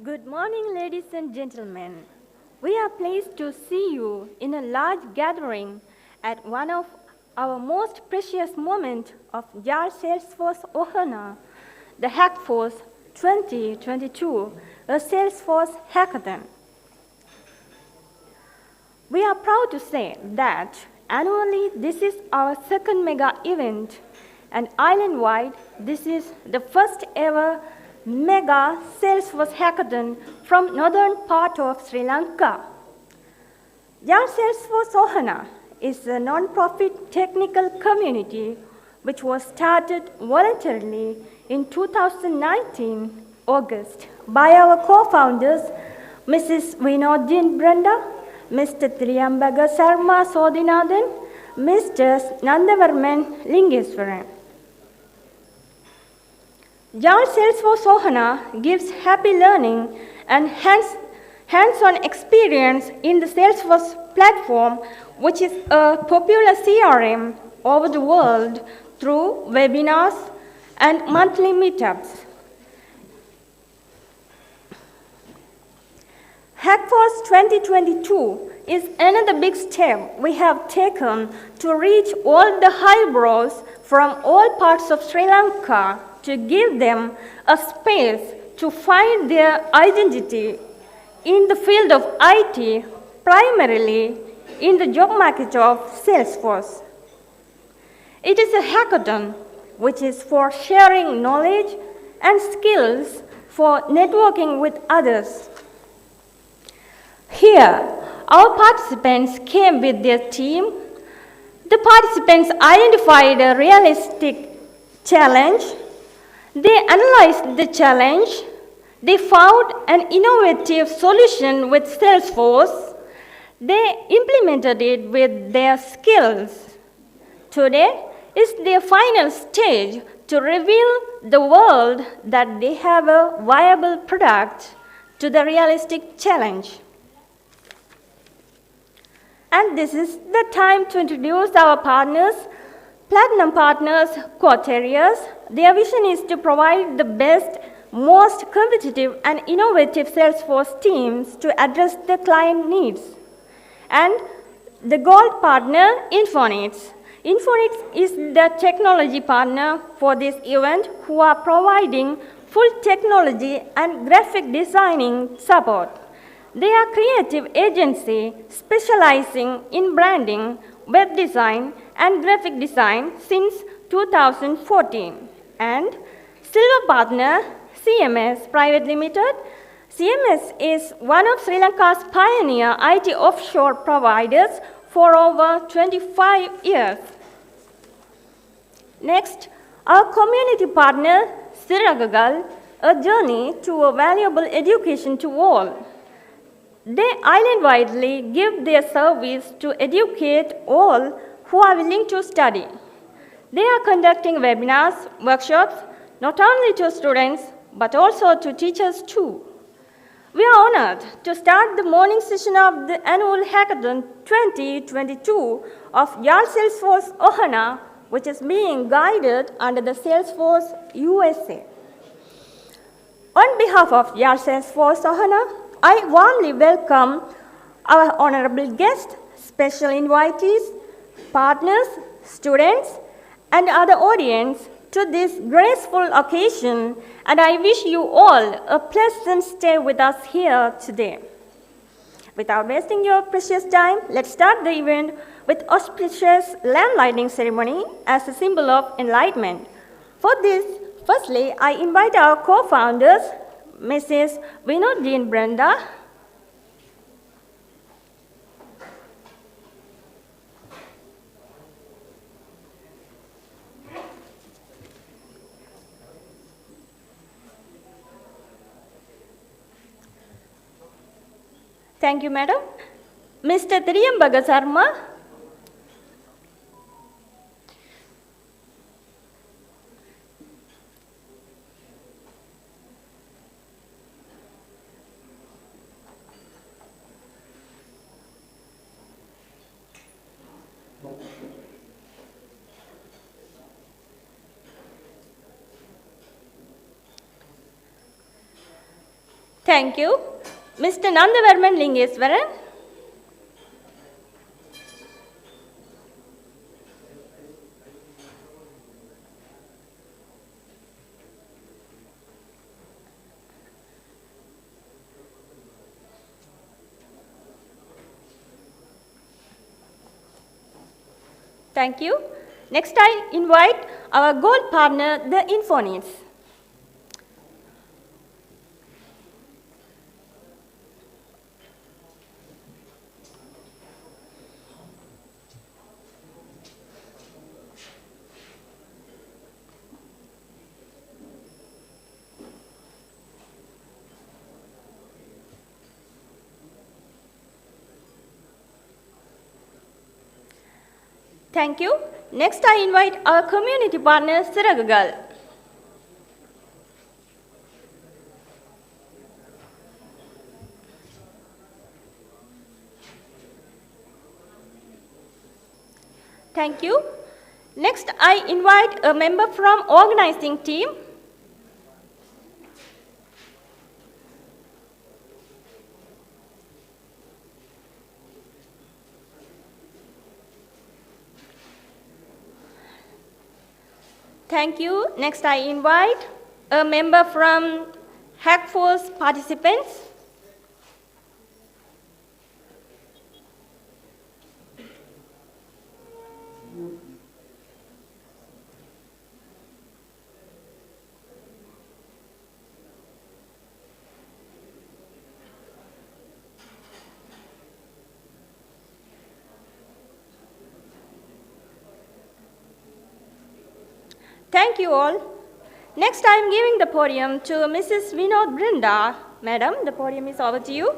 Good morning, ladies and gentlemen. We are pleased to see you in a large gathering at one of our most precious moments of YAR Salesforce Ohana, the Hackforce 2022, a Salesforce Hackathon. We are proud to say that annually this is our second mega event, and island-wide this is the first ever mega Salesforce Hackathon from northern part of Sri Lanka. YAR Salesforce Ohana is a non-profit technical community which was started voluntarily in 2019 August by our co-founders Mrs. Vinodin Brenda, Mr. Triyambaga Sarma Sodinathan, Mr. Nandavarman Lingeswaran. YAR Salesforce Ohana gives happy learning and hands-on experience in the Salesforce platform, which is a popular CRM over the world through webinars and monthly meetups. Hackforce 2022 is another big step we have taken to reach all the highbrows from all parts of Sri Lanka to give them a space to find their identity in the field of IT, primarily in the job market of Salesforce. It is a hackathon which is for sharing knowledge and skills for networking with others. Here, our participants came with their team. The participants identified a realistic challenge. They analyzed the challenge. They found an innovative solution with Salesforce. They implemented it with their skills. Today is their final stage to reveal the world that they have a viable product to the realistic challenge. And this is the time to introduce our partners, Platinum Partners, Quaterius. Their vision is to provide the best, most competitive and innovative Salesforce teams to address the client needs. And the Gold Partner, Infonix. Infonix is the technology partner for this event who are providing full technology and graphic designing support. They are a creative agency specializing in branding, web design, and graphic design since 2014. And Silver Partner, CMS Private Limited. CMS is one of Sri Lanka's pioneer IT offshore providers for over 25 years. Next, our community partner, Siragagal, a journey to a valuable education to all. They island-widely give their service to educate all who are willing to study. They are conducting webinars, workshops, not only to students, but also to teachers too. We are honored to start the morning session of the annual Hackathon 2022 of YAR Salesforce Ohana, which is being guided under the Salesforce USA. On behalf of YAR Salesforce Ohana, I warmly welcome our honorable guests, special invitees, partners, students, and other audience to this graceful occasion, and I wish you all a pleasant stay with us here today. Without wasting your precious time, let's start the event with auspicious lamp lighting ceremony as a symbol of enlightenment. For this, firstly, I invite our co-founders, Mrs. Vinodin Brenda, thank you, madam, Mr. Triyambaga Sarma, Thank you. Mr. Nandavarman Lingeswaran. Thank you. Next, I invite our gold partner, the Infonies. Thank you. Next, I invite our community partner, Siragagal. Thank you. Next, I invite a member from organizing team. Thank you. Next, I invite a member from Hackforce participants. Thank you all. Next, I am giving the podium to Mrs. Vinod Brinda. Madam, the podium is over to you.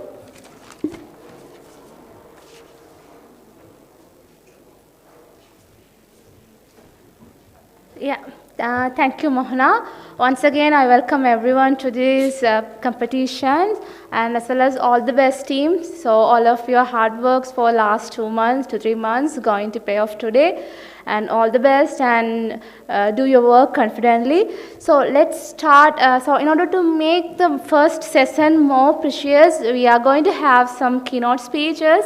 Yeah, thank you, Mohana. Once again, I welcome everyone to this competition and as well as all the best teams. So all of your hard works for last 2 months to 3 months going to pay off today. And all the best and do your work confidently. So let's start. So in order to make the first session more precious, we are going to have some keynote speeches.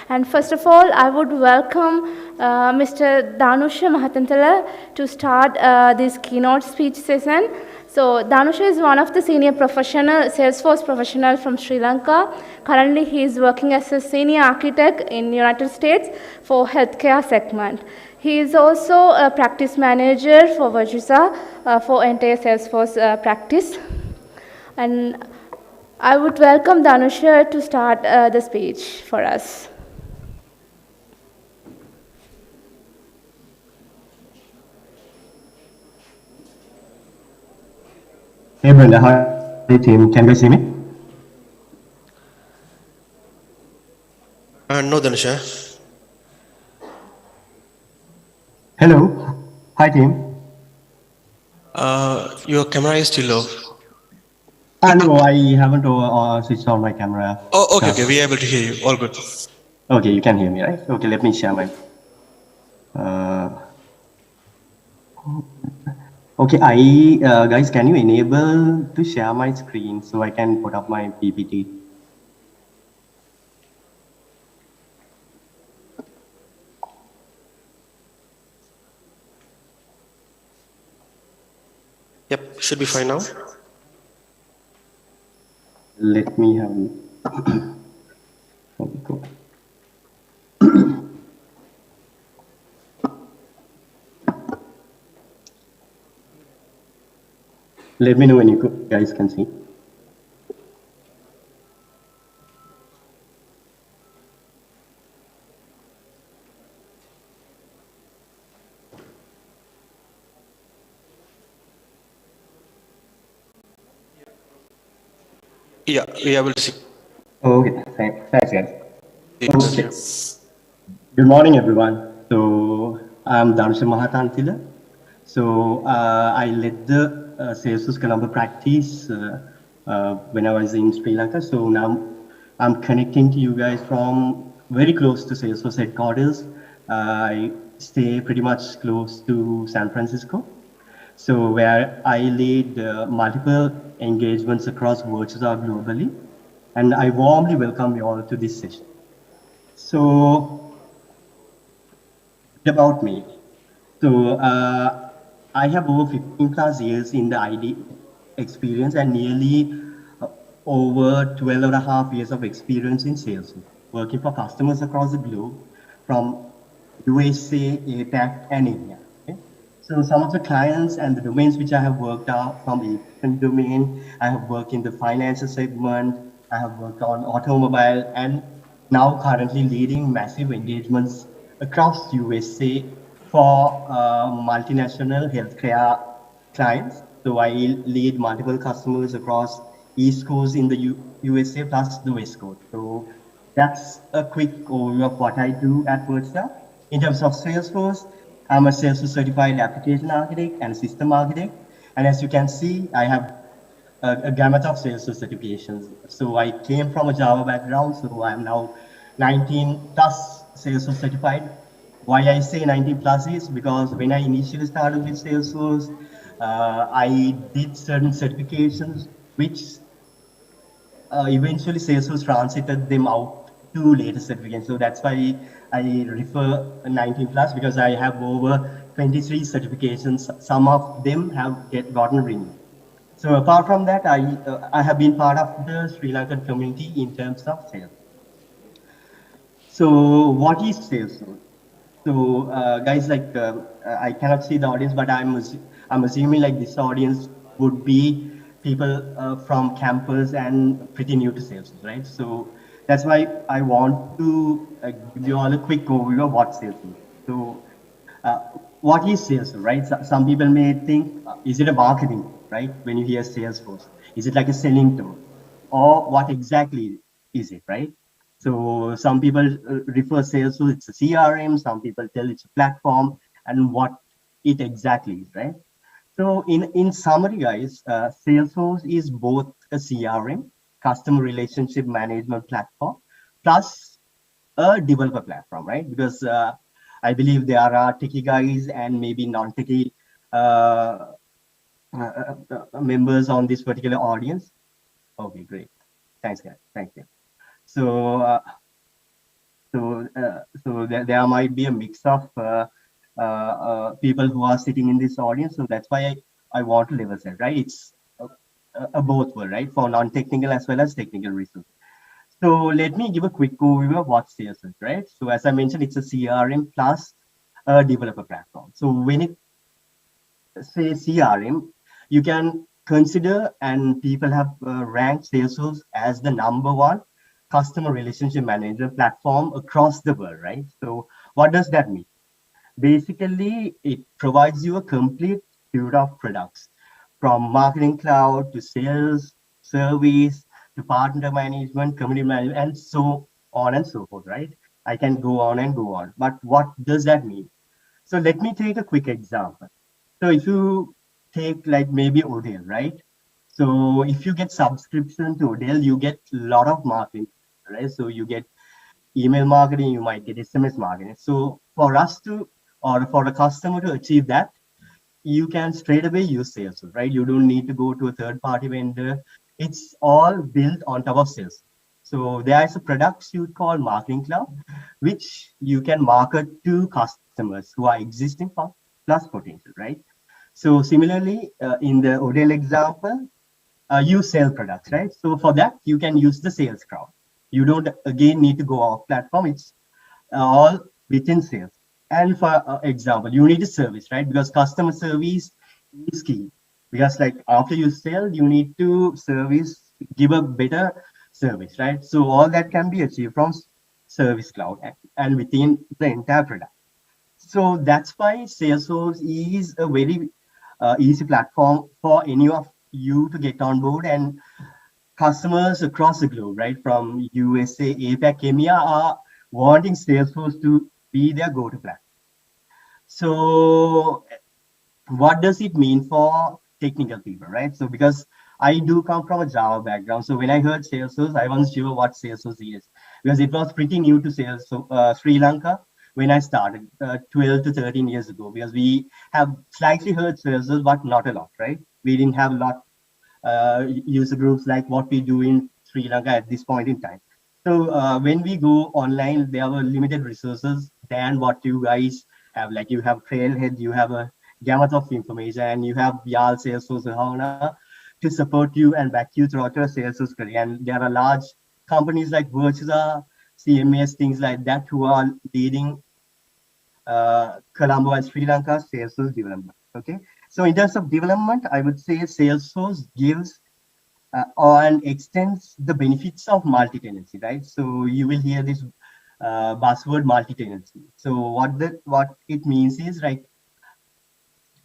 And first of all, I would welcome Mr. Danusha Mahatantala to start this keynote speech session. So Danusha is one of the senior professional, Salesforce professional from Sri Lanka. Currently, he is working as a senior architect in United States for healthcare segment. He is also a practice manager for Virtusa for entire Salesforce practice. And I would welcome Danusha to start the speech for us. Hey Brenda, hi team. Can you see me? No, Danusha. Hello. Hi team. Your camera is still low. No, I haven't switched on my camera. Oh, okay, we are able to hear you. All good. Okay, you can hear me, right? Okay, let me share my. Okay, guys, can you enable to share my screen so I can put up my PPT? Yep, should be fine now. Let me have. Okay, cool. Let me know when you guys can see. Yeah, we are able to see. Okay, thanks guys. Okay. Good morning, everyone. So I'm Danusha Mahatantila. So I led the Salesforce Colombo practice when I was in Sri Lanka. So now I'm connecting to you guys from very close to Salesforce headquarters. I stay pretty much close to San Francisco. So where I lead multiple engagements across virtuals or globally, and I warmly welcome you all to this session. So about me. So I have over 15 plus years in the ID experience and nearly uh, over 12 and a half years of experience in sales, working for customers across the globe from USA, APAC, and India. Okay? So some of the clients and the domains which I have worked out from aviation domain, I have worked in the financial segment, I have worked on automobile, and now currently leading massive engagements across USA for multinational healthcare clients. So I lead multiple customers across East Coast in the USA plus the West Coast. So that's a quick overview of what I do at WordStar. In terms of Salesforce, I'm a Salesforce certified application architect and system architect. And as you can see, I have a gamut of Salesforce certifications. So I came from a Java background, so I'm now 19 plus Salesforce certified. Why I say 19 plus is because when I initially started with Salesforce, I did certain certifications which eventually Salesforce transited them out to later certifications. So that's why I refer 19 plus because I have over 23 certifications. Some of them have gotten renewed. So apart from that, I have been part of the Sri Lankan community in terms of sales. So what is Salesforce? So guys, like I cannot see the audience, but I'm assuming like this audience would be people from campus and pretty new to Salesforce, right? So that's why I want to give you all a quick overview of what Salesforce is. So uh, what is Salesforce, right? Some people may think, is it a marketing, right? When you hear Salesforce, is it like a selling tool, or what exactly is it, right? So some people refer Salesforce, it's a CRM. Some people tell it's a platform, and what it exactly is, right? So in summary, guys, Salesforce is both a CRM, customer relationship management platform, plus a developer platform, right? Because I believe there are techie guys and maybe non-techie members on this particular audience. Okay, great. Thanks, guys. Thank you. So, there might be a mix of people who are sitting in this audience. So that's why I want to level set, right? It's a both world, right? For non-technical as well as technical reasons. So let me give a quick overview of what sales is, right? So as I mentioned, it's a CRM plus a developer platform. So when it say CRM, you can consider, and people have ranked Salesforce as the number one customer relationship manager platform across the world, right? So what does that mean? Basically, it provides you a complete suite of products from marketing cloud to sales, service, to partner management, community management, and so on and so forth, right? I can go on and go on. But what does that mean? So let me take a quick example. So if you take like maybe Odell, right? So if you get subscription to Odell, you get a lot of marketing, right? So you get email marketing, you might get SMS marketing. So for us to, or for the customer to achieve that, you can straight away use Salesforce, right? You don't need to go to a third party vendor. It's all built on top of Salesforce. So there is a product suite called Marketing Cloud, which you can market to customers who are existing plus potential, right? So similarly, in the Odell example, you sell products, right? So for that, you can use the Sales Cloud. You don't again need to go off platform. It's all within sales. And for example, you need a service, right? Because customer service is key. Because like after you sell, you need to service, give a better service, right? So all that can be achieved from Service Cloud and within the entire product. So that's why Salesforce is a very easy platform for any of you to get on board, and customers across the globe, right, from USA, APAC, EMEA are wanting Salesforce to be their go-to platform. So what does it mean for technical people, right? So because I do come from a Java background, so when I heard Salesforce, I wasn't sure what Salesforce is because it was pretty new to sales. So Sri Lanka, when I started 12 to 13 years ago, because we have slightly heard Salesforce, but not a lot, right? We didn't have a lot user groups like what we do in Sri Lanka at this point in time. So when we go online, there are limited resources than what you guys have. Like you have Trailhead, you have a gamut of information, and you have YAL, Salesforce, HANA to support you and back you throughout your Salesforce career. And there are large companies like Virtusa, CMS, things like that, who are leading Colombo and Sri Lanka Salesforce development. Okay, so in terms of development, I would say Salesforce gives and extends the benefits of multi-tenancy, right? So you will hear this buzzword multi-tenancy. So what it means is, right,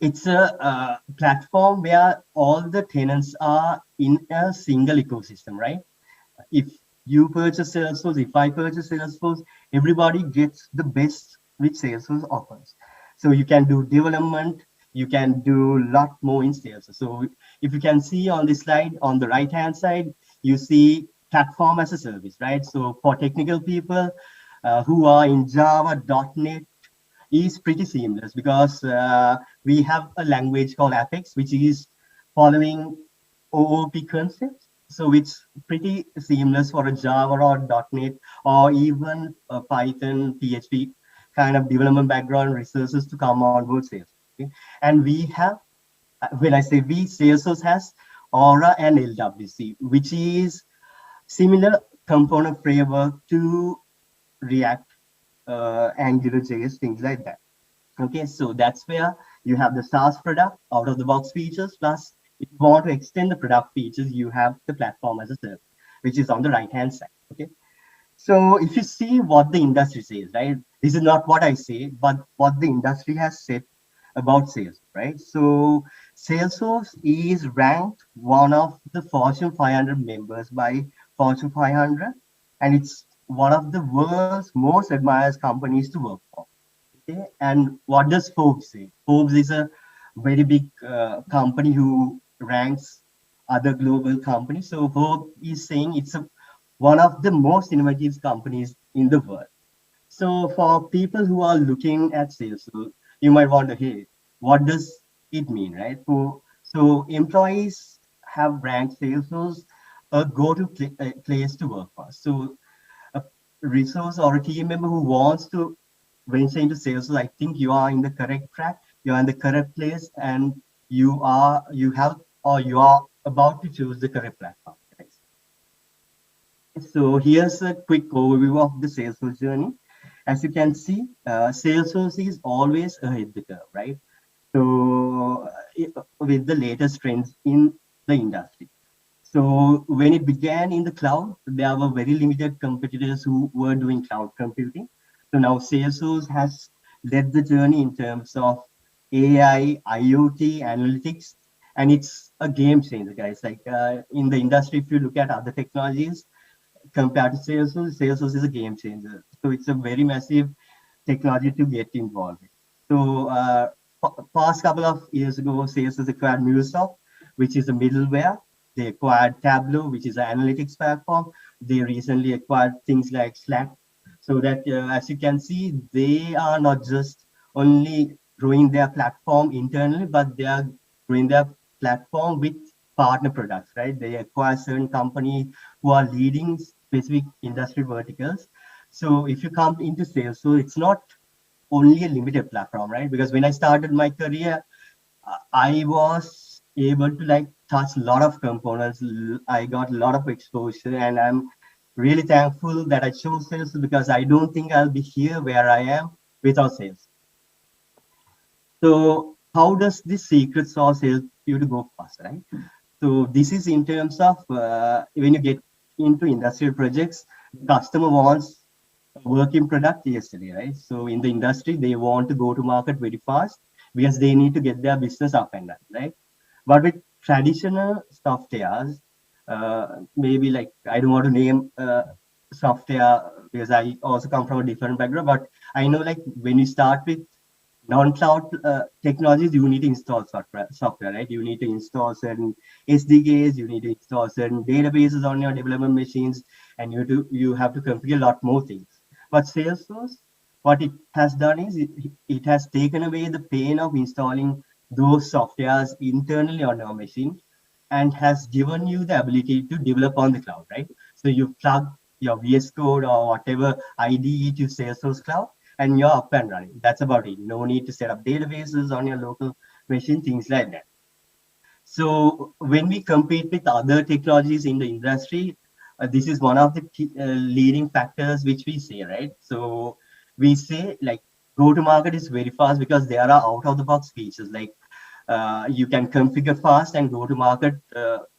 it's a platform where all the tenants are in a single ecosystem, right? If you purchase Salesforce, if I purchase Salesforce, everybody gets the best which Salesforce offers. So you can do development, you can do a lot more in Salesforce. So if you can see on this slide, on the right-hand side, you see platform as a service, right? So for technical people who are in Java, .NET, is pretty seamless because we have a language called Apex, which is following OOP concepts. So it's pretty seamless for a Java or .NET or even Python, PHP kind of development background resources to come on board Salesforce. Okay? And we have, when I say we, Salesforce has Aura and LWC, which is similar component framework to React, AngularJS, things like that. Okay, so that's where you have the SaaS product, out of the box features, plus if you want to extend the product features, you have the platform as a service, which is on the right hand side. Okay, so if you see what the industry says, right, this is not what I say, but what the industry has said about sales, right? So Salesforce is ranked one of the Fortune 500 members by Fortune 500, and it's one of the world's most admired companies to work for. Okay, and what does Forbes say? Forbes is a very big company who ranks other global companies. So Forbes is saying it's one of the most innovative companies in the world. So for people who are looking at sales, so you might wonder, hey, what does it mean, right? So employees have ranked Salesforce a go-to place to work for. So a resource or a team member who wants to venture into sales, I think you are in the correct track, you are in the correct place, and you have or you are about to choose the correct platform. Right? So here's a quick overview of the Salesforce journey. As you can see, Salesforce is always ahead of the curve, right? So with the latest trends in the industry. So when it began in the cloud, there were very limited competitors who were doing cloud computing. So now Salesforce has led the journey in terms of AI, IoT, analytics, and it's a game changer, guys. Like in the industry, if you look at other technologies compared to Salesforce, Salesforce is a game changer. So it's a very massive technology to get involved with. So past couple of years ago, Salesforce acquired MuleSoft, which is a middleware. They acquired Tableau, which is an analytics platform. They recently acquired things like Slack. So that, as you can see, they are not just only growing their platform internally, but they are growing their platform with partner products, right? They acquire certain companies who are leading specific industry verticals. So if you come into sales, so it's not only a limited platform, right? Because when I started my career, I was able to like touch a lot of components. I got a lot of exposure, and I'm really thankful that I chose sales because I don't think I'll be here where I am without sales. So how does this secret sauce help you to go fast, right? So this is in terms of when you get into industrial projects, customer wants a working product yesterday, right? So in the industry, they want to go to market very fast because they need to get their business up and running, right? But with traditional softwares, maybe like I don't want to name software because I also come from a different background, but I know like when you start with non-cloud technologies, you need to install software, right? You need to install certain SDKs, you need to install certain databases on your development machines, and you have to configure a lot more things. But Salesforce What it has done is it has taken away the pain of installing those softwares internally on your machine and has given you the ability to develop on the cloud, right? So you plug your VS Code or whatever IDE to Salesforce Cloud and you're up and running. That's about it. No need to set up databases on your local machine, things like that. So when we compete with other technologies in the industry, this is one of the leading factors which we say, right? So we say like go to market is very fast because there are out of the box features like you can configure fast and go to market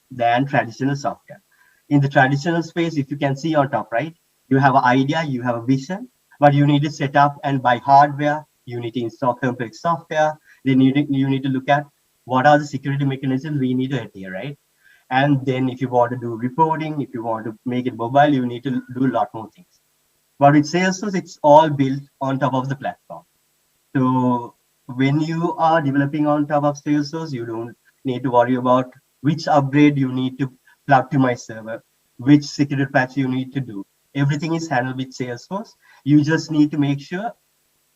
than traditional software. In the traditional space, if you can see on top, right, you have an idea, you have a vision, but you need to set up and buy hardware. You need to install complex software. Then you need to look at what are the security mechanisms we need to adhere, right? And then if you want to do reporting, if you want to make it mobile, you need to do a lot more things. But with Salesforce, it's all built on top of the platform. So when you are developing on top of Salesforce, you don't need to worry about which upgrade you need to plug to my server, which security patch you need to do. Everything is handled with Salesforce. You just need to make sure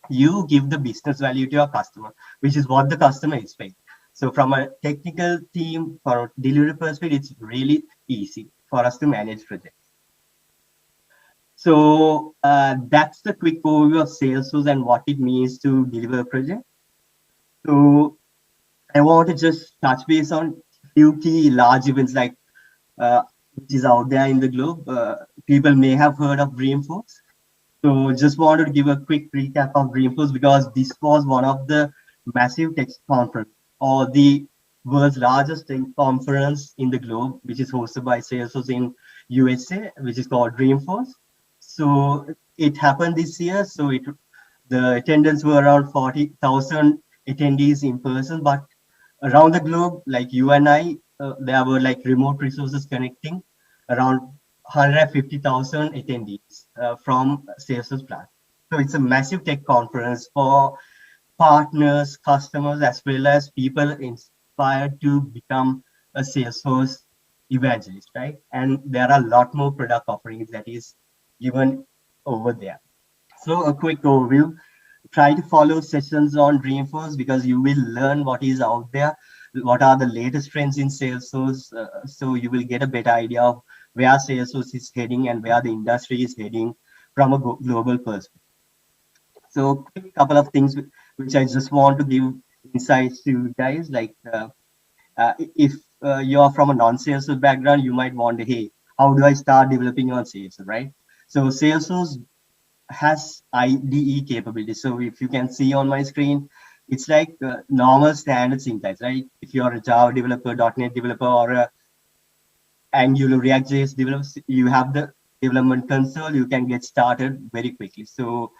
you give the business value to your customer, which is what the customer expects. So from a technical team, for a delivery perspective, it's really easy for us to manage projects. So that's the quick overview of Salesforce and what it means to deliver a project. So I want to just touch base on few key large events like which is out there in the globe. People may have heard of Dreamforce. So just wanted to give a quick recap of Dreamforce because this was one of the massive tech conference or the world's largest tech conference in the globe, which is hosted by Salesforce in USA, which is called Dreamforce. So it happened this year. So the attendance were around 40,000 attendees in person, but around the globe, like you and I, there were like remote resources connecting around 150,000 attendees from Salesforce Plan. So it's a massive tech conference for partners, customers, as well as people inspired to become a Salesforce evangelist, right? And there are a lot more product offerings that is given over there. So a quick overview. Try to follow sessions on Dreamforce because you will learn what is out there, what are the latest trends in Salesforce. So you will get a better idea of where Salesforce is heading and where the industry is heading from a global perspective. So quick couple of things which I just want to give insights to you guys. Like if you're from a non-Salesforce background, you might wonder, hey, how do I start developing on Salesforce, right? So Salesforce has IDE capability. So if you can see on my screen, it's like normal standard syntax, right? If you're a Java developer, .NET developer, or a Angular React.js developer, you have the development console. You can get started very quickly. So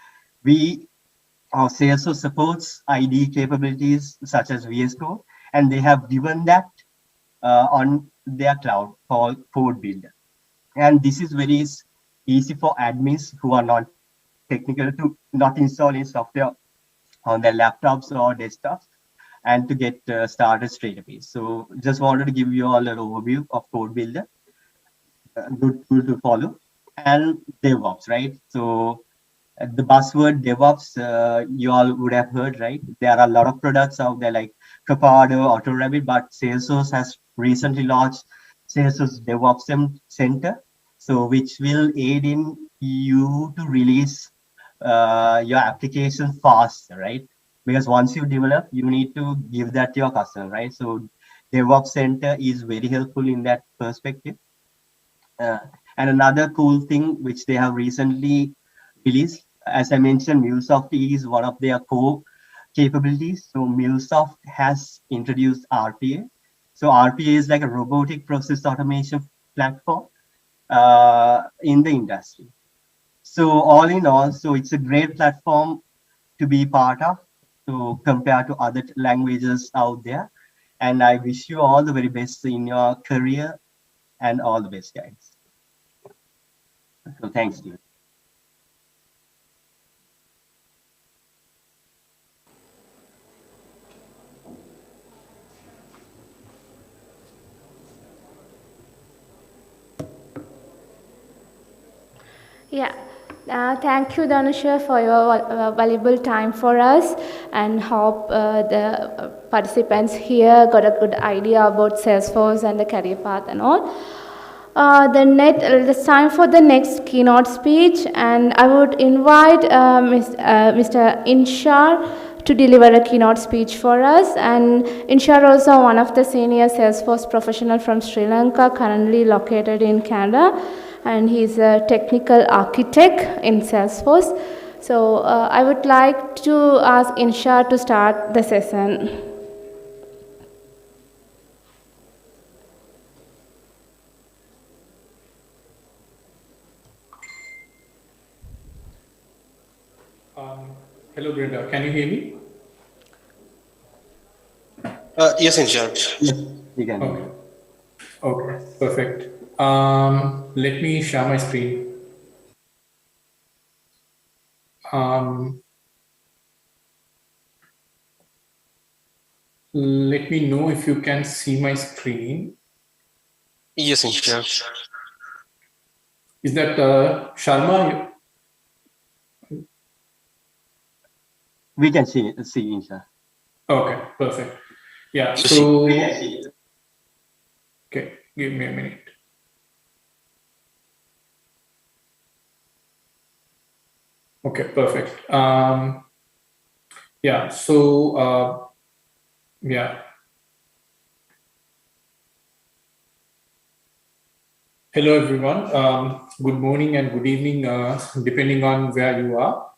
our Salesforce supports IDE capabilities such as VS Code, and they have given that on their cloud called Code Builder. And this is very easy for admins who are not technical to not install any software on their laptops or desktops and to get started straight away. So just wanted to give you all an overview of Code Builder, a good tool to follow, and DevOps, right? So the buzzword DevOps, you all would have heard, right? There are a lot of products out there like Copado, AutoRabbit, but Salesforce has recently launched Salesforce DevOps Center, so which will aid in you to release your application fast, right? Because once you develop, you need to give that to your customer, right? So DevOps Center is very helpful in that perspective. Uh, and another cool thing which they have recently released, as I mentioned, MuleSoft is one of their core capabilities. So MuleSoft has introduced RPA. So RPA is like a robotic process automation platform in the industry. So all in all, so it's a great platform to be part of. So compared to other languages out there. And I wish you all the very best in your career and all the best, guys. So thanks, Steve. Yeah. Thank you, Dhanusha, for your valuable time for us, and hope the participants here got a good idea about Salesforce and the career path and all. It's time for the next keynote speech, and I would invite Mr. Inshar to deliver a keynote speech for us. And Inshar also one of the senior Salesforce professional from Sri Lanka, currently located in Canada, and he's a technical architect in Salesforce. So I would like to ask Inshar to start the session. Hello, Brenda. Can you hear me? Yes, in charge. Yes, you can. Okay. Okay, perfect. Let me share my screen. Let me know if you can see my screen. Yes, in charge. Is that Sharma? We can see Insha. Okay, perfect. Yeah, Yes. so, okay, give me a minute. Okay, perfect. Yeah, so, yeah. Hello, everyone. Good morning and good evening, depending on where you are.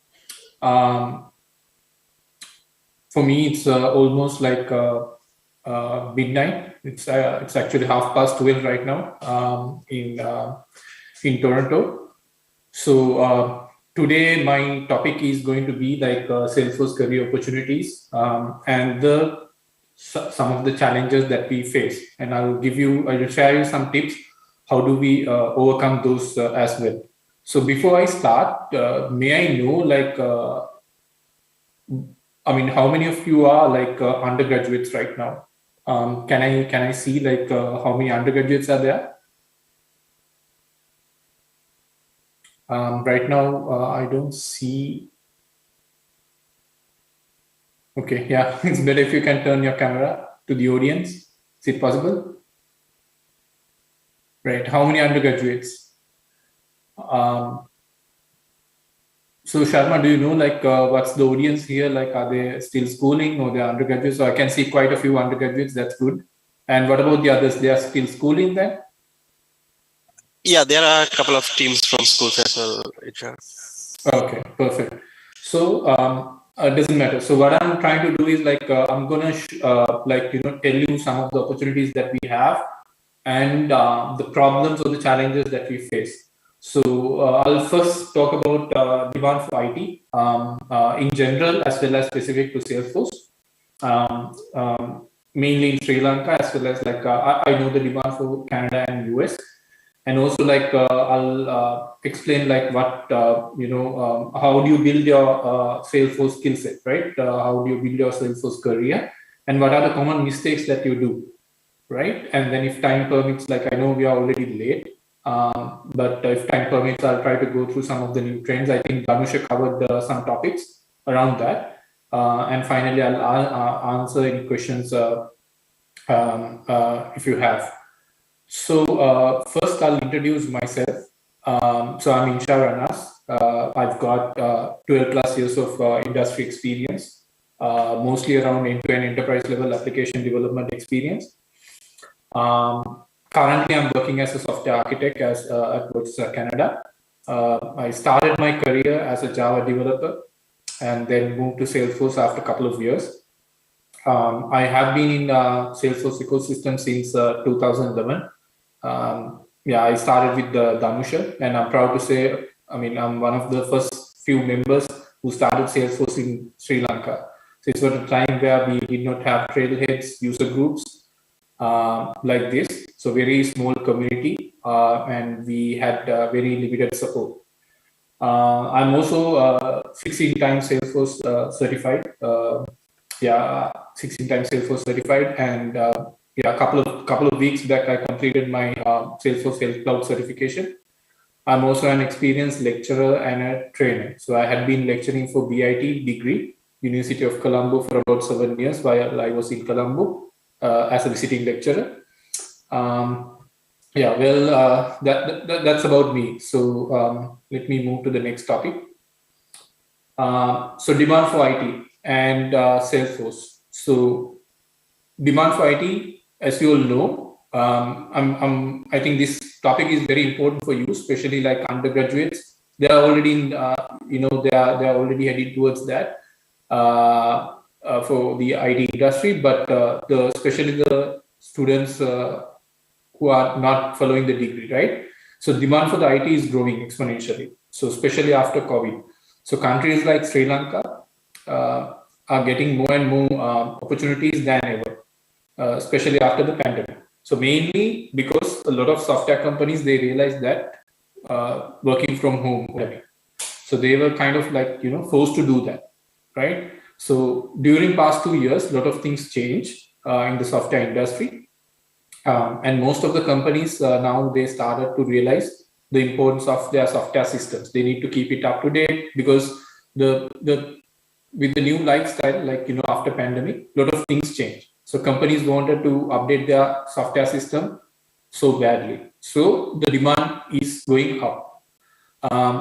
For me, it's almost like midnight. It's actually 12:30 right now in Toronto. So today my topic is going to be like Salesforce career opportunities and some of the challenges that we face. And I will share you some tips. How do we overcome those as well? So before I start, may I know like how many of you are like undergraduates right now? Can I see like how many undergraduates are there? Right now, I don't see. Okay, yeah, it's better if you can turn your camera to the audience. Is it possible? Right, how many undergraduates? So Sharma, do you know like what's the audience here? Like, are they still schooling or they're undergraduates? So I can see quite a few undergraduates. That's good. And what about the others? They are still schooling then? Yeah, there are a couple of teams from schools as well, HR. Okay, perfect. So it doesn't matter. So what I'm trying to do is like I'm gonna tell you some of the opportunities that we have and the problems or the challenges that we face. So I'll first talk about demand for IT in general as well as specific to Salesforce. Mainly in Sri Lanka as well as like I know the demand for Canada and US. And also like I'll explain like what how do you build your Salesforce skill set, right? How do you build your Salesforce career, and what are the common mistakes that you do, right? And then if time permits, like I know we are already late, but if time permits, I'll try to go through some of the new trends. I think Dhanusha covered some topics around that, and finally I'll answer any questions if you have. So first I'll introduce myself. So I'm Insha Ranas. I've got 12 plus years of industry experience, mostly around end-to-end enterprise level application development experience. Currently, I'm working as a software architect at Canada. I started my career as a Java developer and then moved to Salesforce after a couple of years. I have been in Salesforce ecosystem since 2011. I started with Dhanusha, and I'm proud to say, I'm one of the first few members who started Salesforce in Sri Lanka. So it was a time where we did not have trailheads, user groups like this. So very small community, and we had very limited support. I'm also 16 times Salesforce certified. 16 times Salesforce certified, and a couple of weeks back, I completed my Salesforce Health Cloud certification. I'm also an experienced lecturer and a trainer. So I had been lecturing for BIT degree, University of Colombo, for about 7 years while I was in Colombo as a visiting lecturer. Yeah, well, that's about me. So let me move to the next topic. So demand for IT and Salesforce. So demand for IT, as you all know, I think this topic is very important for you, especially like undergraduates. They are already in, they are already heading towards that for the IT industry, but especially the students who are not following the degree, right? So demand for the IT is growing exponentially. So especially after COVID. So countries like Sri Lanka are getting more and more opportunities than ever, especially after the pandemic. So mainly because a lot of software companies, they realized that working from home, so they were kind of like, forced to do that, right? So during past 2 years, a lot of things changed in the software industry. And most of the companies now they started to realize the importance of their software systems. They need to keep it up to date because with the new lifestyle, like after pandemic, a lot of things change. So companies wanted to update their software system so badly. So the demand is going up.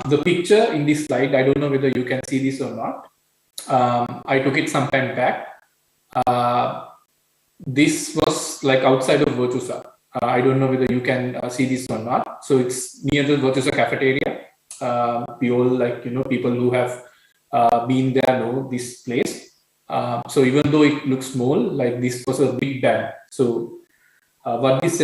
The picture in this slide, I don't know whether you can see this or not. I took it some time back. This was like outside of Virtusa. I don't know whether you can see this or not. So it's near the Virtusa cafeteria. We all, like, people who have been there know this place. So even though it looks small, like this was a big banner. So what this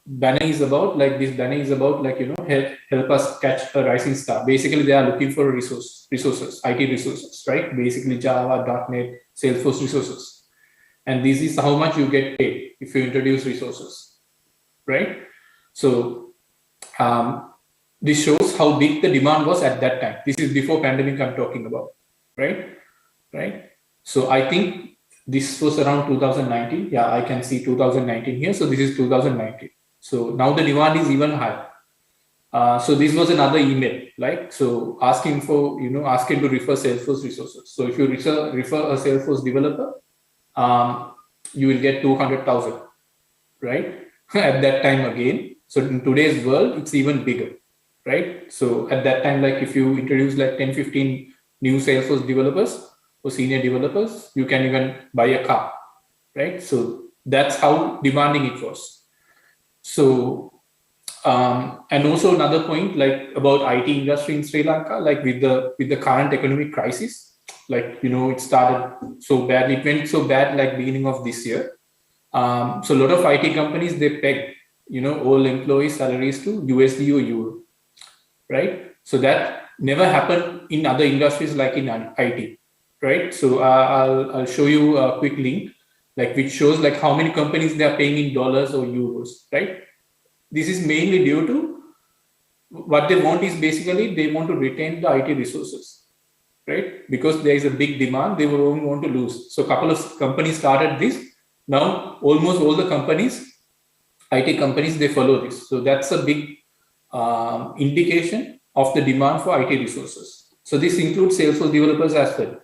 banner is about, help us catch a rising star. Basically, they are looking for resources, IT resources, right? Basically Java, .NET, Salesforce resources. And this is how much you get paid if you introduce resources, right? So this shows how big the demand was at that time. This is before pandemic I'm talking about, right? So I think this was around 2019. Yeah, I can see 2019 here. So this is 2019. So now the demand is even higher. So this was another email, like, so asking for, asking to refer Salesforce resources. So if you refer a Salesforce developer, you will get 200,000, right? At that time again. So in today's world, it's even bigger, right? So at that time, like if you introduce like 10, 15 new Salesforce developers or senior developers, you can even buy a car, right? So that's how demanding it was. So, and also another point, like about IT industry in Sri Lanka, like with the current economic crisis, like, it started so bad, it went so bad like beginning of this year. So a lot of IT companies, they peg, all employee salaries to USD or Euro, right? So that never happened in other industries like in IT, right? So I'll show you a quick link, like which shows like how many companies they are paying in dollars or euros, right? This is mainly due to what they want is basically they want to retain the IT resources, right? Because there is a big demand, they won't want to lose. So a couple of companies started this. Now almost all the companies, IT companies, they follow this. So that's a big indication of the demand for IT resources. So this includes Salesforce developers as well.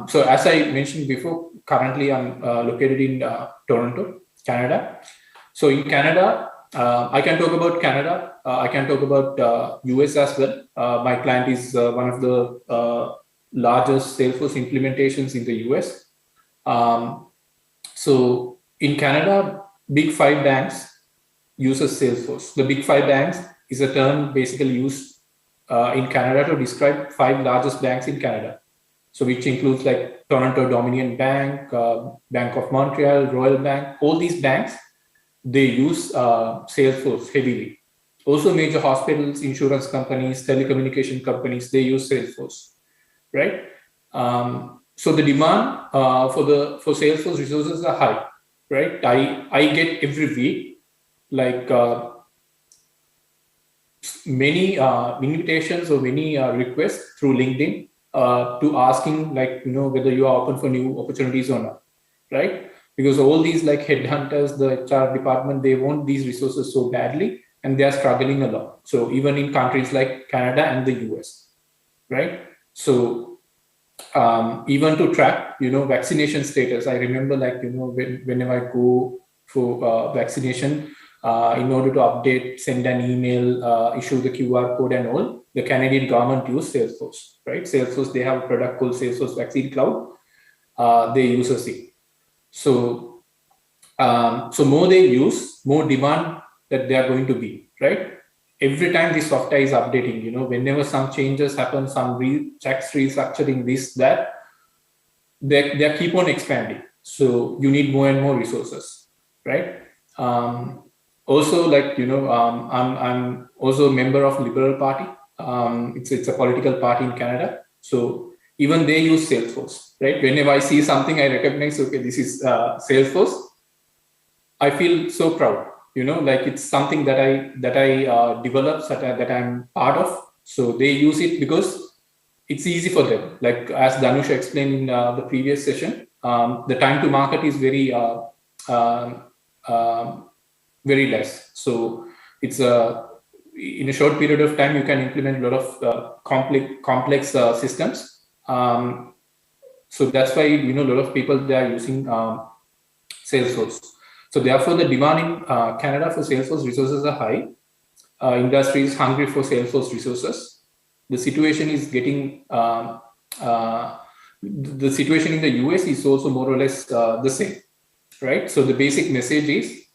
So as I mentioned before, currently I'm located in Toronto, Canada. So in Canada, I can talk about Canada. I can talk about US as well. My client is one of the largest Salesforce implementations in the US. So in Canada, big 5 banks uses Salesforce. The big 5 banks is a term basically used in Canada to describe 5 largest banks in Canada. So which includes like Toronto Dominion Bank, Bank of Montreal, Royal Bank, all these banks, they use Salesforce heavily. Also major hospitals, insurance companies, telecommunication companies, they use Salesforce, right? So the demand for Salesforce resources are high, right? I get every week like many invitations or many requests through LinkedIn to asking like, whether you are open for new opportunities or not, right? because all these like headhunters, the HR department, they want these resources so badly, and they are struggling a lot. So even in countries like Canada and the US, right? So even to track, vaccination status, I remember like, whenever I go for vaccination, in order to update, send an email, issue the QR code and all, the Canadian government use Salesforce, right? Salesforce, they have a product called Salesforce Vaccine Cloud. They use it. So, so more they use, more demand that they are going to be, right? Every time the software is updating, whenever some changes happen, some checks, restructuring, this, that, they keep on expanding. So you need more and more resources, right? Also, like, I'm also a member of Liberal Party. It's a political party in Canada. So even they use Salesforce, right? Whenever I see something, I recognize, okay, this is Salesforce. I feel so proud, like it's something that I developed, that I'm part of. So they use it because it's easy for them. Like as Dhanusha explained in the previous session, the time to market is very less. So it's in a short period of time, you can implement a lot of complex systems. So that's why, a lot of people, they are using Salesforce. So therefore, the demand in Canada for Salesforce resources are high. Industry is hungry for Salesforce resources. The situation is getting, the situation in the US is also more or less the same, right? So the basic message is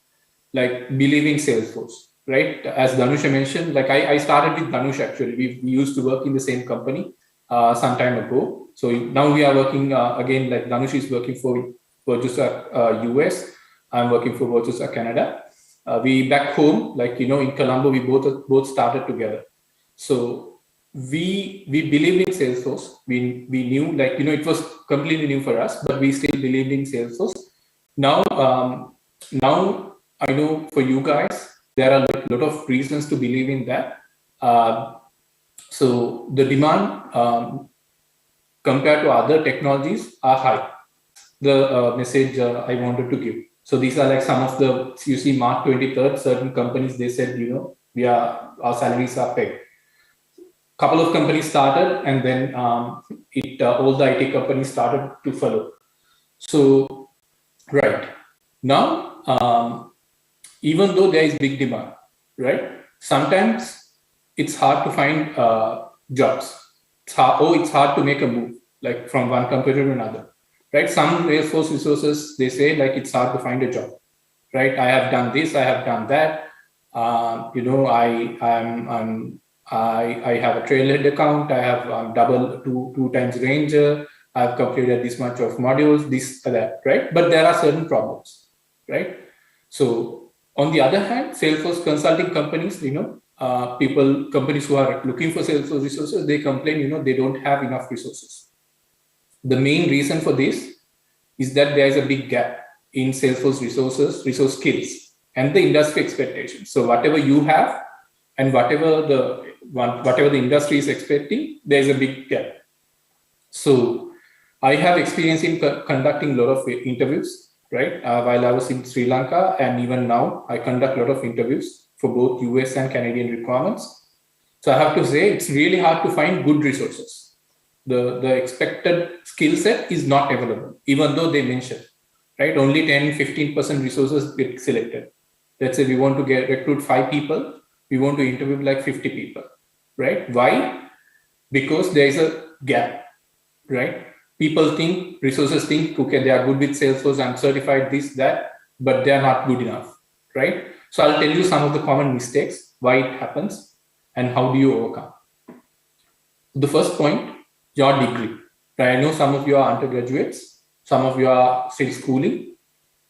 like believing Salesforce, right? As Dhanusha mentioned, like I started with Dhanusha actually. We used to work in the same company some time ago. So now we are working again, like Dhanusha is working for Virtusa US. I'm working for Virtusa Canada. We back home, like, in Colombo, we both started together. So we believed in Salesforce. We knew, like, it was completely new for us, but we still believed in Salesforce. Now, now I know for you guys, there are a lot of reasons to believe in that. So the demand compared to other technologies are high. The message I wanted to give. So these are like some of the, you see, March 23rd, certain companies, they said, our salaries are pegged. Couple of companies started, and then all the IT companies started to follow. So, right now, even though there is big demand, right? Sometimes it's hard to find jobs. It's hard to make a move, like from one company to another. Right? Some Salesforce resources, they say like it's hard to find a job, right? I have done this, I have done that. I have a trailhead account. I have double two times Ranger. I've completed this much of modules, this, that, right? But there are certain problems, right? So on the other hand, Salesforce consulting companies, companies who are looking for Salesforce resources, they complain, they don't have enough resources. The main reason for this is that there is a big gap in Salesforce resources, resource skills, and the industry expectations. So whatever you have and whatever the industry is expecting, there is a big gap. So I have experience in conducting a lot of interviews, right? While I was in Sri Lanka, and even now I conduct a lot of interviews for both US and Canadian requirements. So I have to say it's really hard to find good resources. The expected skill set is not available, even though they mention, right? Only 10-15% resources get selected. Let's say we want to recruit 5 people, we want to interview like 50 people, right? Why? Because there is a gap, right? Resources think, okay, they are good with Salesforce, I'm certified this, that, but they are not good enough, right? So I'll tell you some of the common mistakes, why it happens, and how do you overcome. The first point, your degree. Right? I know some of you are undergraduates, some of you are still schooling,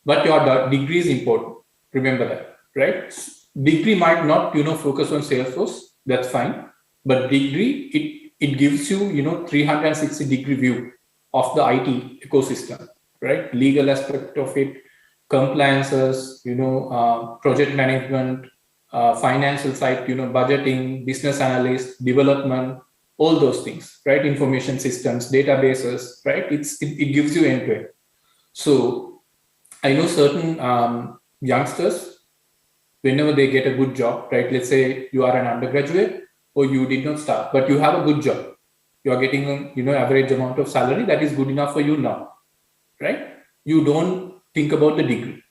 but your degree is important. Remember that, right? Degree might not, focus on Salesforce. That's fine, but degree it gives you, 360-degree view of the IT ecosystem, right? Legal aspect of it, compliances, project management, financial side, budgeting, business analyst, development. All those things, right? Information systems, databases, right? It gives you end-to-end. So I know certain youngsters, whenever they get a good job, right? Let's say you are an undergraduate or you did not start, but you have a good job. You are getting, average amount of salary that is good enough for you now, right? You don't think about the degree.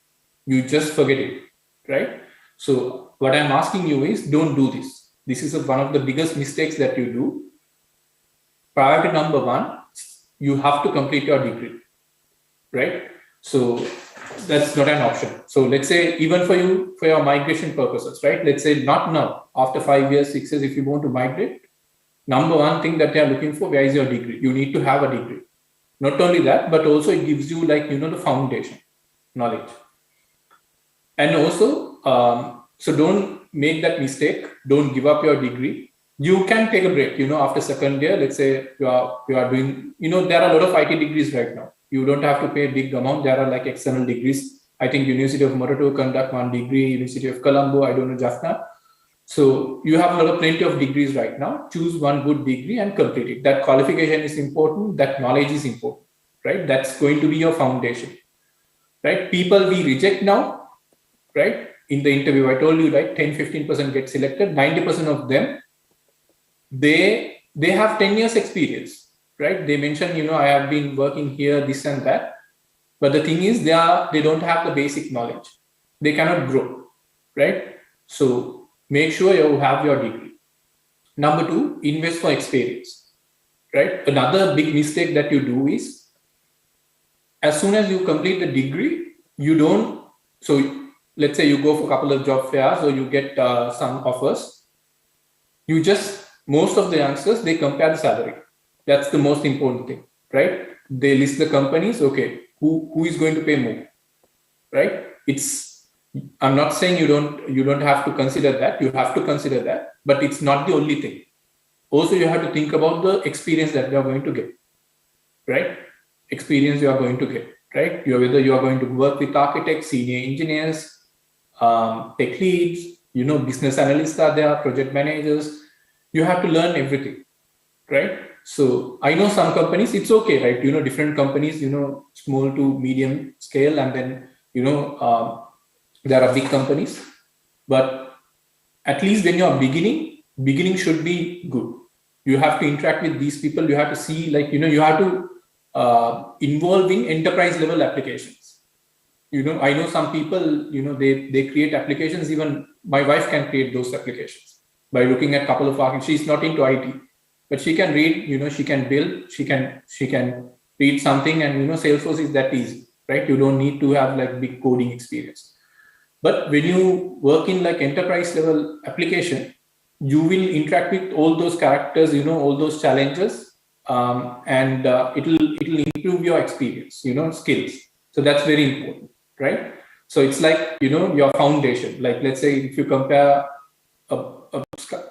You just forget it, right? So what I'm asking you is, don't do this. This is one of the biggest mistakes that you do. Priority number one, you have to complete your degree, right? So that's not an option. So let's say even for you, for your migration purposes, right? Let's say not now, after 5 years, 6 years, if you want to migrate, number one thing that they are looking for, where is your degree? You need to have a degree. Not only that, but also it gives you the foundation knowledge. And also, so don't make that mistake. Don't give up your degree. You can take a break, after second year. Let's say you are doing, there are a lot of IT degrees right now. You don't have to pay a big amount. There are like external degrees. I think University of Morato conduct one degree, University of Colombo, I don't know, Jaffna. So you have plenty of degrees right now. Choose one good degree and complete it. That qualification is important. That knowledge is important, right? That's going to be your foundation, right? People we reject now, right? In the interview, I told you, right? 10-15% get selected. 90% of them, they have 10 years experience, right? They mention, I have been working here, this and that. But the thing is, they don't have the basic knowledge. They cannot grow, right? So make sure you have your degree. Number two, invest for experience, right? Another big mistake that you do is, as soon as you complete the degree, you don't, so let's say you go for a couple of job fairs or you get some offers, you just, most of the youngsters, they compare the salary. That's the most important thing, right? They list the companies, okay, who is going to pay more, right? I'm not saying you don't have to consider that. You have to consider that, but it's not the only thing. Also, you have to think about the experience that you are going to get, right? Experience you are going to get, right? Whether you are going to work with architects, senior engineers, tech leads, business analysts are there, project managers. You have to learn everything, right? So I know some companies, it's okay, right? Different companies, small to medium scale, and then, there are big companies. But at least when you are beginning should be good. You have to interact with these people. You have to see, you have to involve in enterprise level applications. I know some people, they create applications. Even my wife can create those applications by looking at a couple of articles. She's not into IT, but she can read, she can build, she can read something, and Salesforce is that easy, right? You don't need to have big coding experience. But when you work in enterprise level application, you will interact with all those characters, all those challenges, and it'll improve your experience, skills. So that's very important, right? So it's your foundation. Let's say if you compare a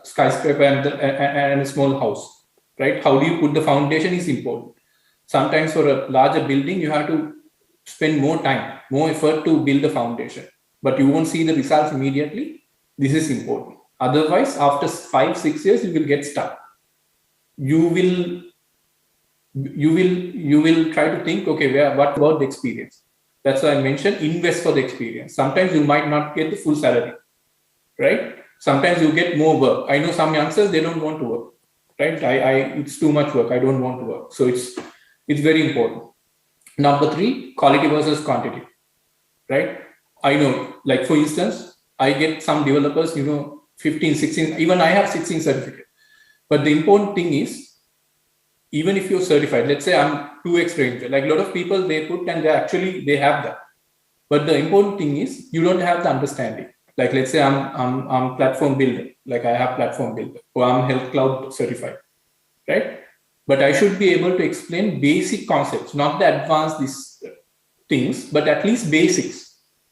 skyscraper and a small house, right? How do you put the foundation is important. Sometimes for a larger building, you have to spend more time, more effort to build the foundation, but you won't see the results immediately. This is important. Otherwise, after 5-6 years, you will get stuck. You will try to think, okay, what about the experience? That's why I mentioned invest for the experience. Sometimes you might not get the full salary, right? Sometimes you get more work. I know some youngsters, they don't want to work, right? It's too much work. I don't want to work. So it's very important. Number 3, quality versus quantity, right? I know, for instance, I get some developers, 15, 16, even I have 16 certificate. But the important thing is, even if you're certified, let's say I'm 2x ranger, a lot of people they put and they have that. But the important thing is you don't have the understanding. Let's say I'm platform builder, I have platform builder, or I'm health cloud certified, right? But I should be able to explain basic concepts, not the advanced things, but at least basics.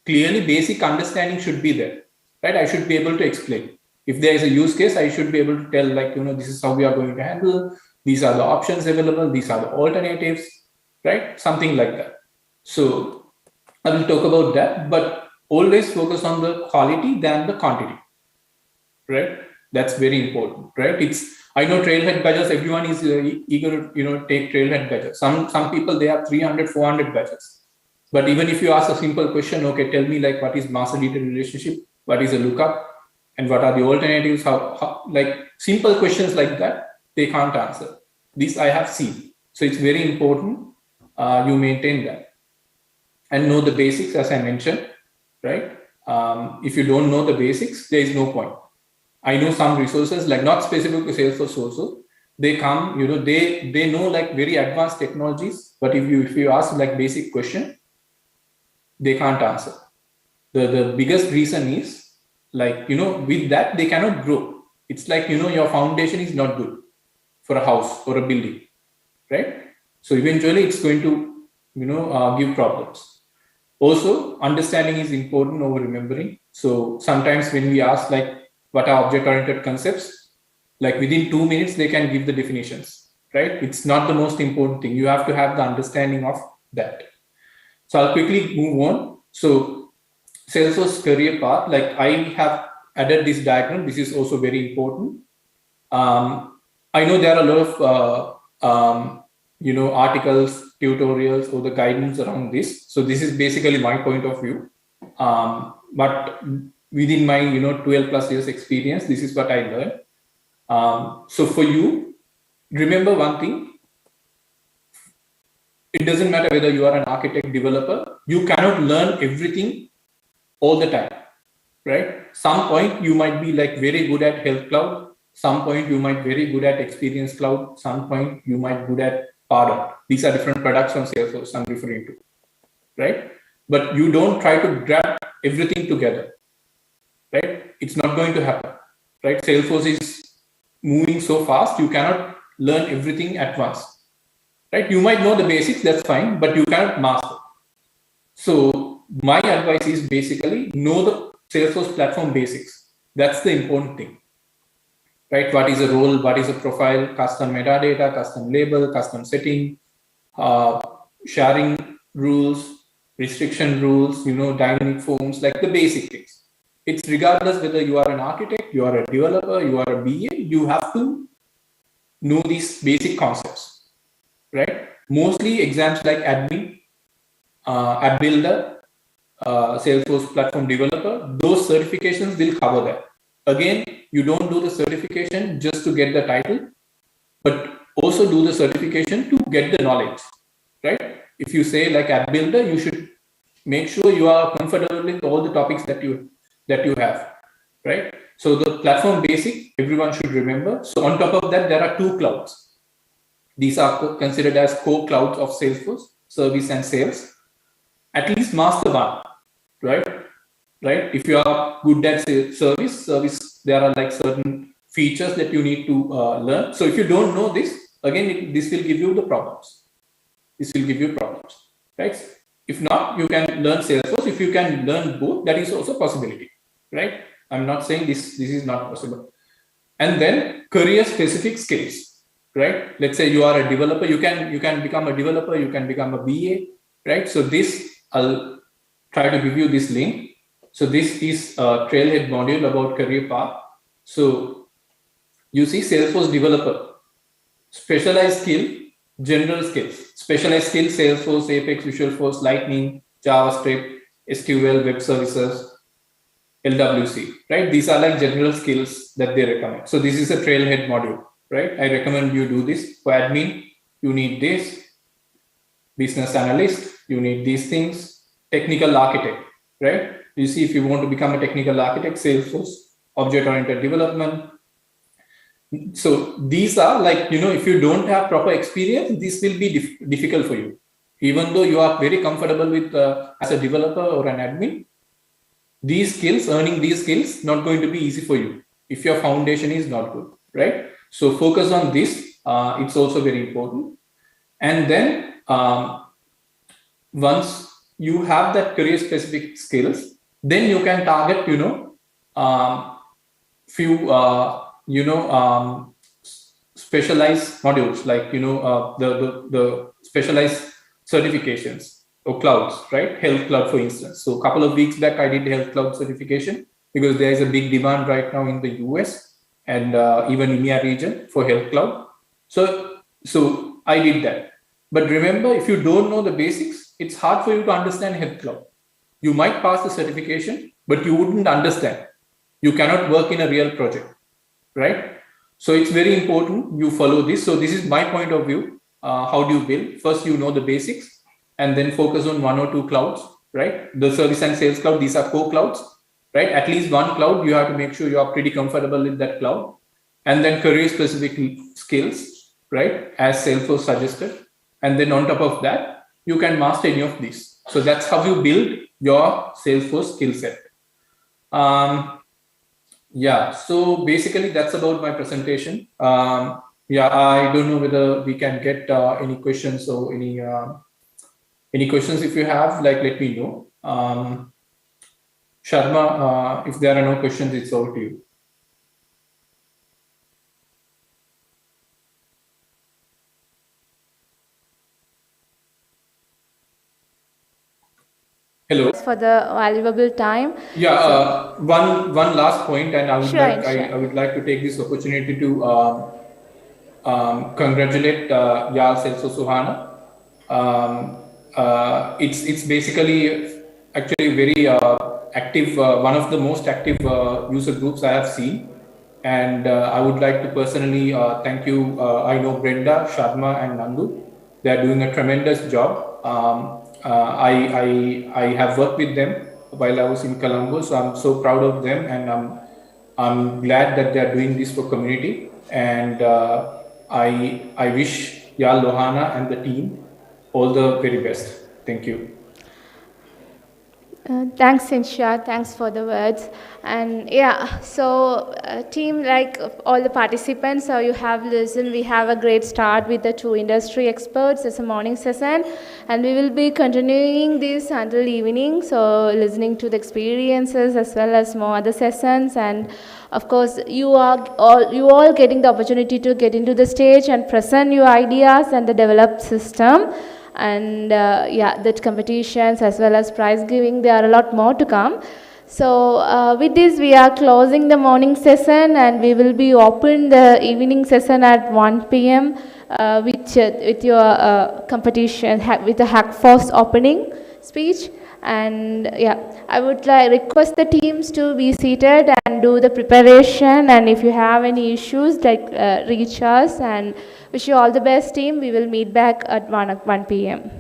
Clearly, basic understanding should be there, right? I should be able to explain. If there is a use case, I should be able to tell, this is how we are going to handle. These are the options available. These are the alternatives, right? Something like that. So I will talk about that, but always focus on the quality than the quantity, right? That's very important, right? I know trailhead badges, everyone is eager to, take trailhead badges. Some people, they have 300, 400 badges. But even if you ask a simple question, okay, tell me like what is master detail relationship, what is a lookup, and what are the alternatives, how like simple questions like that, they can't answer. This I have seen. So it's very important you maintain that and know the basics, as I mentioned, right? If you don't know the basics, there is no point. I know some resources, like not specific to Salesforce also, they come, they know like very advanced technologies, but if you ask like basic question, they can't answer. The biggest reason is like, with that, they cannot grow. It's like, your foundation is not good for a house or a building, right? So eventually it's going to, give problems. Also, understanding is important over remembering. So sometimes when we ask like, what are object-oriented concepts, like within 2 minutes, they can give the definitions, right? It's not the most important thing. You have to have the understanding of that. So I'll quickly move on. So Salesforce career path, like I have added this diagram. This is also very important. I know there are a lot of, articles, tutorials, or the guidance around this. So this is basically my point of view. But within my, 12 plus years experience, this is what I learned. So for you, remember one thing. It doesn't matter whether you are an architect, developer, you cannot learn everything all the time, right? Some point you might be like very good at Health Cloud. Some point you might very good at Experience Cloud. Some point you might good at Pardot. These are different products from Salesforce I'm referring to, right? But you don't try to grab everything together, right? It's not going to happen, right? Salesforce is moving so fast, you cannot learn everything at once, right? You might know the basics, that's fine, but you cannot master. So my advice is basically know the Salesforce platform basics. That's the important thing, right? What is a role? What is a profile? Custom metadata, custom label, custom setting, sharing rules, restriction rules, dynamic forms, like the basic things. It's regardless whether you are an architect, you are a developer, you are a BA, you have to know these basic concepts, right? Mostly exams like admin, app builder, Salesforce platform developer, those certifications will cover that. Again, you don't do the certification just to get the title, but also do the certification to get the knowledge, right? If you say like app builder, you should make sure you are comfortable with all the topics that you have, right? So the platform basic, everyone should remember. So on top of that, there are 2 clouds. These are considered as core clouds of Salesforce, service and sales. At least master one, right? If you are good at service, there are like certain features that you need to learn. So if you don't know this, again, this will give you the problems. This will give you problems, right? If not, you can learn Salesforce. If you can learn both, that is also a possibility, right? I'm not saying this is not possible. And then career-specific skills, right? Let's say you are a developer, you can become a developer, you can become a BA, right? So this, I'll try to give you this link. So this is a trailhead module about career path. So you see Salesforce developer, specialized skill, general skills, specialized skill, Salesforce, Apex, Visualforce, Lightning, JavaScript, SQL, web services, LWC, right? These are like general skills that they recommend. So this is a trailhead module, right? I recommend you do this. For admin, you need this. Business analyst, you need these things. Technical architect, right? You see, if you want to become a technical architect, Salesforce, object-oriented development. So these are like, if you don't have proper experience, this will be difficult for you. Even though you are very comfortable with as a developer or an admin, these skills, earning these skills, not going to be easy for you if your foundation is not good, right? So focus on this. It's also very important. And then once you have that career specific skills, then you can target, specialized modules, like, the specialized certifications or clouds, right? Health Cloud, for instance. So a couple of weeks back, I did Health Cloud certification because there is a big demand right now in the US and even EMEA region for Health Cloud. So I did that. But remember, if you don't know the basics, it's hard for you to understand Health Cloud. You might pass the certification, but you wouldn't understand. You cannot work in a real project, right? So it's very important you follow this. So this is my point of view. How do you build? First, you know the basics, and then focus on 1 or 2 clouds, right? The Service and Sales Cloud, these are core clouds, right? At least one cloud, you have to make sure you are pretty comfortable with that cloud. And then career-specific skills, right? As Salesforce suggested. And then on top of that, you can master any of these. So that's how you build your Salesforce skill set. Yeah, so basically that's about my presentation. Yeah, I don't know whether we can get any questions or any questions. If you have, like, let me know. Sharma, if there are no questions, it's over to you. Hello. For the valuable time. Yeah, one last point, and I would Sure. like to take this opportunity to congratulate Yal Celso Suhana. It's basically actually very active, one of the most active user groups I have seen, and I would like to personally thank you. I know Brenda, Sharma, and Nandu. They are doing a tremendous job. I have worked with them while I was in Colombo, so I'm so proud of them, and I'm glad that they are doing this for community. And I wish Yal Lohana and the team all the very best. Thank you. Thanks, Sinsha. Thanks for the words. And yeah, so team, like all the participants, so you have listened. We have a great start with the 2 industry experts. It's a morning session, and we will be continuing this until evening. So listening to the experiences as well as more other sessions, and of course, you all getting the opportunity to get into the stage and present your ideas and the developed system. And yeah, that competitions as well as prize giving, there are a lot more to come. So with this, we are closing the morning session, and we will be open the evening session at 1 p.m. With your competition with the Hackforce opening speech. And yeah, I would request the teams to be seated and do the preparation, and if you have any issues, reach us. And wish you all the best, team. We will meet back at 1 p.m.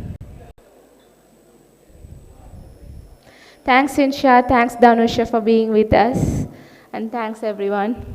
Thanks, Insha. Thanks, Danusha, for being with us. And thanks, everyone.